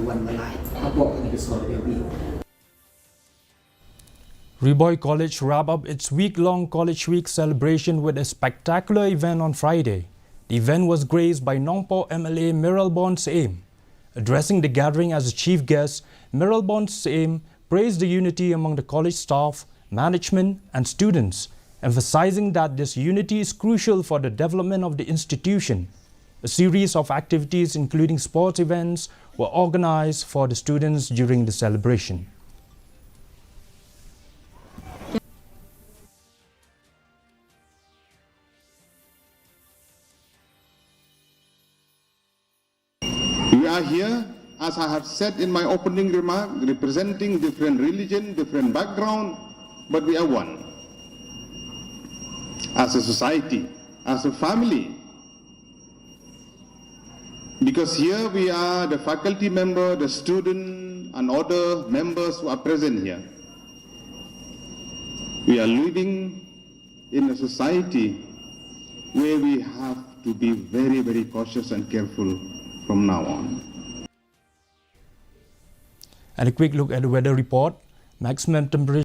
วันมาหลายมาบอกกันในส่วนเดียวนี้ Bhoi College wrapped up its week-long College Week celebration with a spectacular event on Friday. The event was graced by Nongpo MLA Miralbon Saim. Addressing the gathering as a chief guest, Miralbon Saim praised the unity among the college staff, management and students, emphasizing that this unity is crucial for the development of the institution. A series of activities including sports events were organized for the students during the celebration. We are here, as I have said in my opening remark, representing different religion, different background, but we are one. As a society, as a family. Because here we are the faculty member, the student and other members who are present here. We are living in a society where we have to be very, very cautious and careful from now on. And a quick look at the weather report. Maximum temperature